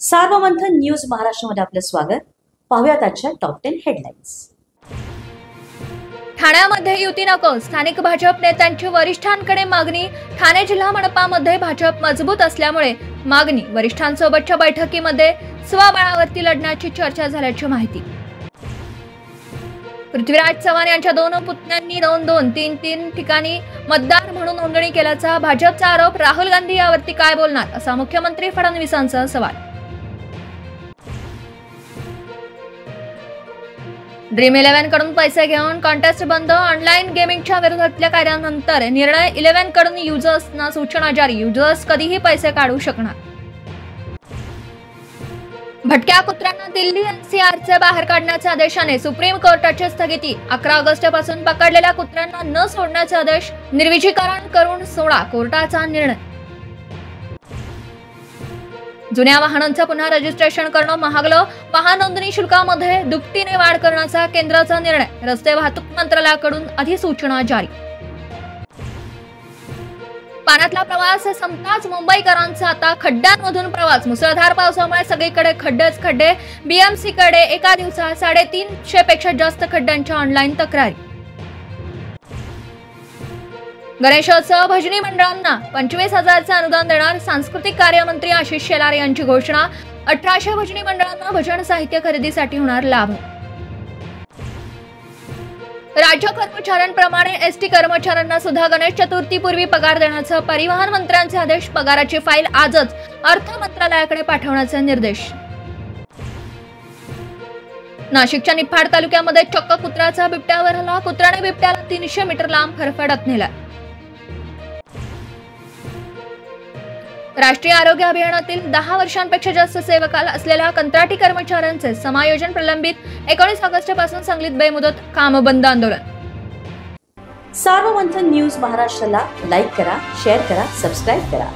Sarvamanthan news महाराष्ट्रामध्ये आपलं स्वागत। पाहूयात आजच्या टॉप 10 हेडलाईन्स। ठाण्यामध्ये युती नको, स्थानिक भाजप नेत्यांची वरिष्ठांकडे मागणी। ठाणे जिल्हा मनपामध्ये भाजप मजबूत असल्यामुळे मागणी वरिष्ठांसोबतच्या बैठकीमध्ये स्वबळावरती लढण्याची चर्चा झाल्याची माहिती। पृथ्वीराज चव्हाण यांच्या दोन पुतण्यांनी 2-2-3-3 ठिकाणी मतदार म्हणून नोंदणी केल्याचा भाजपचा आरोप। राहुल गांधी यावरती काय बोलणार, असा मुख्यमंत्री फडणवीसांचा सवाल। ड्रीम 11 कडून पैसे घेऊन कॉन्टेस्ट बंद। ऑनलाईन गेमिंगच्या विरोधातल्या कायद्यानंतर निर्णय। 11 कडून युजर्सना सूचना जारी, युजर्स कधीही पैसे काढू शकणार। भटक्या कुत्र्यांना दिल्ली एनसीआरचे बाहेर काढण्याच्या आदेशाने सुप्रीम कोर्टाची स्थगिती। 11 ऑगस्ट पासून पकडलेल्या कुत्र्यांना न सोडण्याचे आदेश, निर्विजीकरण करून सोडा, कोर्टाचा निर्णय। जुन्या वाहनांचं पुन्हा रजिस्ट्रेशन करणं महागलं। वाहन नोंदणी शुल्कामध्ये दुपटीने वाढ करण्याचा केंद्राचा निर्णय। रस्ते वाहतूक मंत्रालयाकडून अधिसूचना जारी। पाण्यातला प्रवास संपताच मुंबईकरांचा आता खड्ड्यांमधून प्रवास। मुसळधार पावसामुळे सगळीकडे खड्डेच खड्डे। बीएमसी कडे एका दिवसात 350 पेक्षा जास्त खड्ड्यांच्या ऑनलाईन तक्रारी। गणेशोत्सव भजनी मंडळांना 25,000चे अनुदान देणार। सांस्कृतिक कार्य मंत्री आशिष शेलार यांची घोषणा। 1800 भजनी मंडळांना भजन साहित्य खरेदीसाठी होणार लाभ। राज्य कर्मचाऱ्यांप्रमाणे एसटी कर्मचाऱ्यांना सुद्धा गणेश चतुर्थीपूर्वी पगार देण्याचा परिवहन मंत्र्यांचे आदेश। पगाराची फाईल आजच अर्थ मंत्रालयाकडे पाठवण्याचे निर्देश। नाशिकच्या निफाड तालुक्यामध्ये चक्क कुत्र्याचा बिबट्यावर हल्ला। कुत्र्याने बिबट्याला 300 मीटर लांब फरफडत नेला। राष्ट्रीय आरोग्य अभियानातील 10 वर्षांपेक्षा जास्त सेवेकाल असलेल्या कंत्राटी कर्मचाऱ्यांचे समायोजन प्रलंबित। 19 ऑगस्ट पासून सांगलीत बेमुदत काम बंद आंदोलन। सार्वमंथन न्यूज महाराष्ट्राला लाईक करा, शेअर करा, सबस्क्राइब करा।